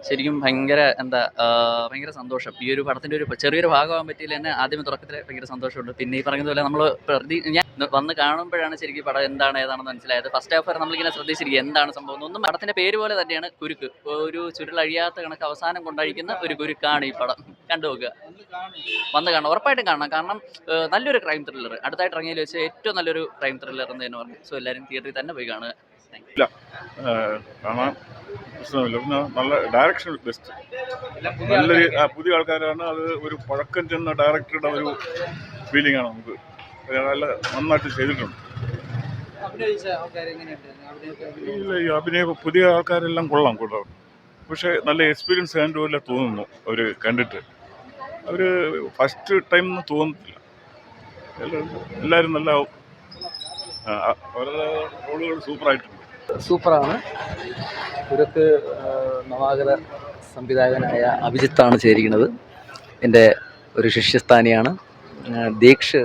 ശരിക്കും ഭയങ്കര ഭയങ്കര സന്തോഷം. ഈ ഒരു പടത്തിൻ്റെ ഒരു ചെറിയൊരു ഭാഗമാകാൻ പറ്റിയില്ല തന്നെ ആദ്യമേ തുടക്കത്തിൽ ഭയങ്കര സന്തോഷമുണ്ട്. പിന്നെ ഈ പറഞ്ഞതുപോലെ നമ്മൾ ഞാൻ വന്ന് കാണുമ്പോഴാണ് ശരിക്കും ഈ പടം എന്താണ് ഏതാണെന്ന് മനസ്സിലായത്. ഫസ്റ്റ് ഹാഫ് വരെ നമ്മളിങ്ങനെ ശ്രദ്ധിച്ചിരിക്കുക എന്താണ് സംഭവം ഒന്നും. പടത്തിൻ്റെ പേര് പോലെ തന്നെയാണ് കുരുക്ക്. ഒരു ചുരുളഴിയാത്ത കണക്ക് അവസാനം കൊണ്ടഴിക്കുന്ന ഒരു കുരുക്കാണ് ഈ പടം. കണ്ടു നോക്കുക, വന്ന് കാണണം, ഉറപ്പായിട്ടും കാണണം. കാരണം നല്ലൊരു ക്രൈം ത്രില്ലർ, അടുത്തായിട്ട് ഇറങ്ങിയതിൽ വെച്ച് ഏറ്റവും നല്ലൊരു ക്രൈം ത്രില്ലർ എന്ന് തന്നെ പറഞ്ഞു. സോ എല്ലാവരും തിയേറ്ററിൽ തന്നെ പോയി കാണുക. കാണാൻ പ്രശ്നമില്ല. പിന്നെ നല്ല ഡയറക്ഷൻ ബെസ്റ്റ്, നല്ലൊരു പുതിയ ആൾക്കാരാണ്. അത് ഒരു പഴക്കം ചെന്ന ഡയറക്ടറുടെ ഒരു ഫീലിംഗ് ആണ് നമുക്ക്. നല്ല നന്നായിട്ട് ചെയ്തിട്ടുണ്ട്. ഇല്ല, ഈ അഭിനയ പുതിയ ആൾക്കാരെല്ലാം കൊള്ളാം. പക്ഷേ നല്ല എക്സ്പീരിയൻസ് ആയതുകൊണ്ട് പോലെ തോന്നുന്നു അവർ കണ്ടിട്ട്. അവർ ഫസ്റ്റ് ടൈം എന്ന് തോന്നത്തില്ല. എല്ലാവരും നല്ല അവരുടെ റോളുകൾ സൂപ്പറായിട്ടുണ്ട്. സൂപ്പറാണ്. കുരുക്ക് നവാഗത സംവിധായകനായ അഭിജിത്താണ് ചേരിക്കുന്നത്. എൻ്റെ ഒരു ശിഷ്യസ്ഥാനിയാണ്. ദീക്ഷ്